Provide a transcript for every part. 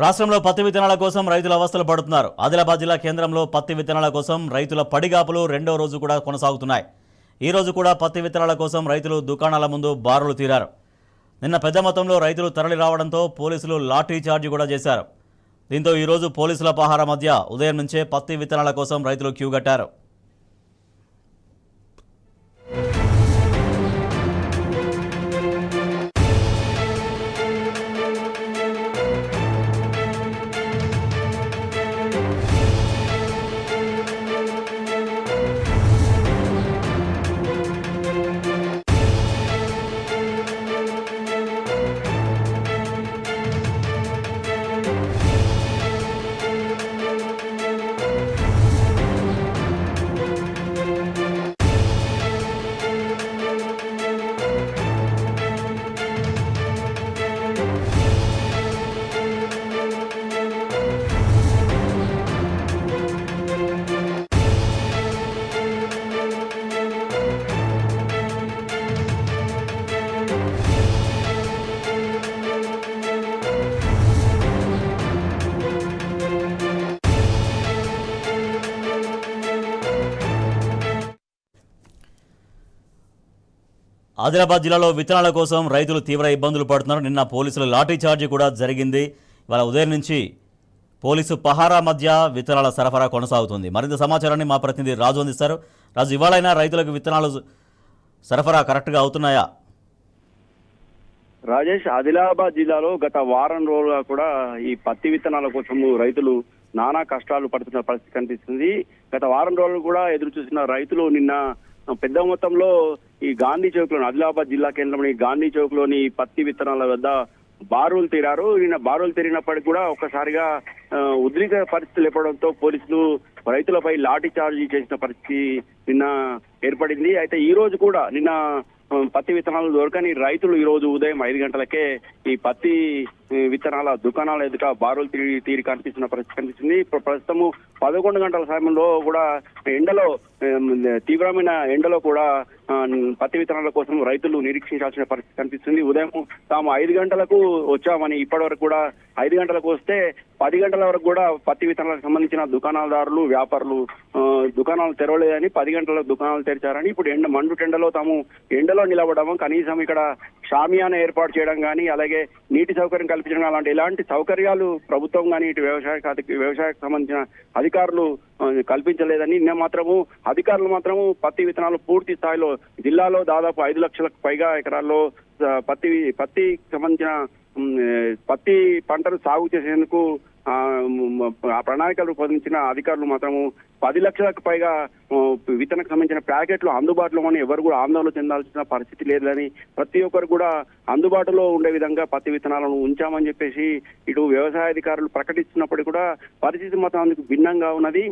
రాష్ట్రంలో పత్తి విత్తనాల కోసం రైతులు అవస్థలు పడుతున్నారు. ఆదిలాబాద్ జిల్లా కేంద్రంలో పత్తి విత్తనాల కోసం రైతుల పడిగాపులు రెండో రోజు కూడా కొనసాగుతున్నాయి. ఈ రోజు కూడా పత్తి విత్తనాల కోసం రైతులు దుకాణాల ముందు బారులు తీరారు. నిన్న పెద్ద మొత్తంలో రైతులు తరలి రావడంతో పోలీసులు లాఠీ చార్జ్ కూడా చేశారు. దీంతో ఈరోజు పోలీసుల పహార మధ్య ఉదయం నుంచే పత్తి విత్తనాల కోసం రైతులు క్యూ కట్టారు. ఆదిలాబాద్ జిల్లాలో విత్తనాల కోసం రైతులు తీవ్ర ఇబ్బందులు పడుతున్నారు. నిన్న పోలీసుల లాఠీ చార్జీ కూడా జరిగింది. ఇవాళ ఉదయం నుంచి పోలీసు పహారా మధ్య విత్తనాల సరఫరా కొనసాగుతుంది. మరింత సమాచారాన్ని మా ప్రతినిధి రాజు అందిస్తారు. రాజు, ఇవాళైనా రైతులకు విత్తనాలు సరఫరా కరెక్ట్గా అవుతున్నాయా? రాజేష్, ఆదిలాబాద్ జిల్లాలో గత వారం రోజులుగా కూడా ఈ పత్తి విత్తనాల కోసం రైతులు నానా కష్టాలు పడుతున్న పరిస్థితి కనిపిస్తుంది. గత వారం రోజులు కూడా ఎదురు చూసిన రైతులు నిన్న పెద్ద మొత్తంలో ఈ గాంధీ చౌక్ లోని ఆదిలాబాద్ జిల్లా కేంద్రంలోని గాంధీ చౌక్ లోని పత్తి విత్తనాల వద్ద బారులు తీరారు. నిన్న బారులు తీరినప్పటికీ కూడా ఒక్కసారిగా ఉద్రిక్త పరిస్థితులు ఏర్పడంతో పోలీసులు రైతులపై లాఠీ చార్జీ చేసిన పరిస్థితి నిన్న ఏర్పడింది. అయితే ఈ రోజు కూడా నిన్న పత్తి విత్తనాలు దొరకని రైతులు ఈ రోజు ఉదయం 5 గంటలకే ఈ పత్తి విత్తనాల దుకాణాల ఎదుట బారులు తీరి కనిపిస్తున్న పరిస్థితి కనిపిస్తుంది. ప్రస్తుతము 11 గంటల సమయంలో కూడా ఎండలో తీవ్రమైన ఎండలో కూడా పత్తి విత్తనాల కోసం రైతులు నిరీక్షించాల్సిన పరిస్థితి కనిపిస్తుంది. ఉదయం తాము 5 గంటలకు వచ్చామని, ఇప్పటి వరకు కూడా 5 గంటలకు వస్తే 10 గంటల వరకు కూడా పత్తి విత్తనాలకు సంబంధించిన దుకాణాలదారులు, వ్యాపారులు దుకాణాలు తెరవలేదని 10 గంటలకు దుకాణాలు తెరిచారని, ఇప్పుడు మండుటెండలో తాము ఎండలో నిలబడము, కనీసం ఇక్కడ షామియానా ఏర్పాటు చేయడం కానీ, అలాగే నీటి సౌకర్యం కల్పించడం అలాంటి ఎలాంటి సౌకర్యాలు ప్రభుత్వం కానీ ఇటు వ్యవసాయకు సంబంధించిన అధికారులు కల్పించలేదని, నిన్న మాత్రము అధికారులు మాత్రము పత్తి విత్తనాలు పూర్తి స్థాయిలో జిల్లాలో దాదాపు 5 లక్షలకు పైగా ఎకరాల్లో పత్తికి సంబంధించిన పత్తి పంటను సాగు చేసేందుకు ఆ ప్రణాళికలు రూపొందించిన అధికారులు మాత్రము 10 లక్షలకు పైగా విత్తనకు సంబంధించిన ప్యాకెట్లు అందుబాటులో అని ఎవరు కూడా ఆందోళన చెందాల్సిన పరిస్థితి లేదని, ప్రతి ఒక్కరు కూడా అందుబాటులో ఉండే విధంగా పత్తి విత్తనాలను ఉంచామని చెప్పేసి ఇటు వ్యవసాయ అధికారులు ప్రకటిస్తున్నప్పటికీ కూడా పరిస్థితి మాత్రం అందుకు భిన్నంగా ఉన్నది.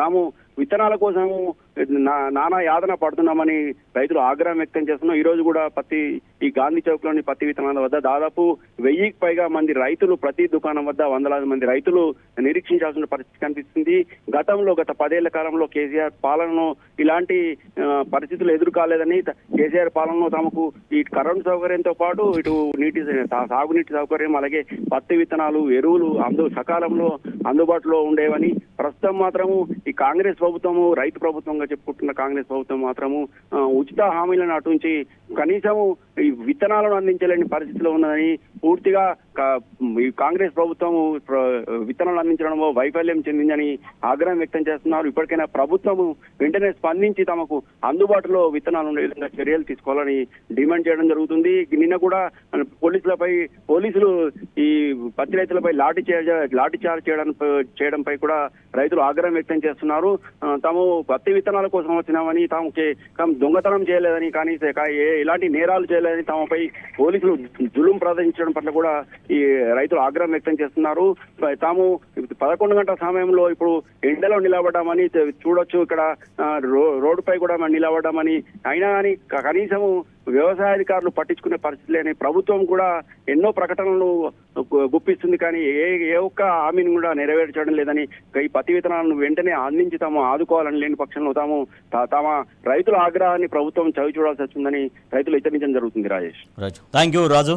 తాము విత్తనాల కోసం నానా యాతన పడుతున్నామని రైతులు ఆగ్రహం వ్యక్తం చేస్తున్నారు. ఈ రోజు కూడా ఈ గాంధీ చౌక్ లోని పత్తి విత్తనాల వద్ద దాదాపు 1000కి పైగా మంది రైతులు, ప్రతి దుకాణం వద్ద 100,000 మంది రైతులు నిరీక్షించాల్సిన పరిస్థితి కనిపిస్తుంది. గత 10 ఏళ్ల కాలంలో కేసీఆర్ పాలనలో ఇలాంటి పరిస్థితులు ఎదురు కాలేదని, కేసీఆర్ పాలనలో తమకు ఈ కరెంట్ సౌకర్యంతో పాటు ఇటు సాగునీటి సౌకర్యం, అలాగే పత్తి విత్తనాలు, ఎరువులు సకాలంలో అందుబాటులో ఉండేవని, ప్రస్తుతం మాత్రము ఈ కాంగ్రెస్ ప్రభుత్వము, రైతు ప్రభుత్వంగా చెప్పుకుంటున్న కాంగ్రెస్ ప్రభుత్వం మాత్రము ఉచిత హామీలను అటుంచి కనీసము ఈ విత్తనాలను అందించలేని పరిస్థితిలో ఉన్నదని, పూర్తిగా ఈ కాంగ్రెస్ ప్రభుత్వం విత్తనాలు అందించడంలో వైఫల్యం చెందిందని ఆగ్రహం వ్యక్తం చేస్తున్నారు. ఇప్పటికైనా ప్రభుత్వం వెంటనే స్పందించి తమకు అందుబాటులో విత్తనాలు ఉండే విధంగా చర్యలు తీసుకోవాలని డిమాండ్ చేయడం జరుగుతుంది. నిన్న కూడా పోలీసులు ఈ పత్తి రైతులపై లాఠీ చార్జ్ చేయడంపై కూడా రైతులు ఆగ్రహం వ్యక్తం చేస్తున్నారు. తాము పత్తి విత్తనాల కోసం వచ్చినామని, తాము దొంగతనం చేయలేదని, కానీ ఎలాంటి నేరాలు చేయలేదని తమపై పోలీసులు జులుం ప్రదర్శించడం పట్ల కూడా ఈ రైతులు ఆగ్రహం వ్యక్తం చేస్తున్నారు. తాము 11 గంటల సమయంలో ఇప్పుడు ఎండలో నిలబడ్డామని చూడొచ్చు, ఇక్కడ రోడ్డుపై కూడా నిలబడ్డామని, అయినా కానీ కనీసము వ్యవసాయ అధికారులు పట్టించుకునే పరిస్థితి లేని ప్రభుత్వం కూడా ఎన్నో ప్రకటనలు గుప్పిస్తుంది, కానీ ఏ ఒక్క హామీని కూడా నెరవేర్చడం లేదని, ఈ పత్తి విత్తనాలను వెంటనే అందించి తాము ఆదుకోవాలని లేని పక్షంలో తమ రైతుల ఆగ్రహాన్ని ప్రభుత్వం చవి చూడాల్సి వచ్చిందని రైతులు హెచ్చరించడం జరుగుతుంది. Rajesh, thank you Raju.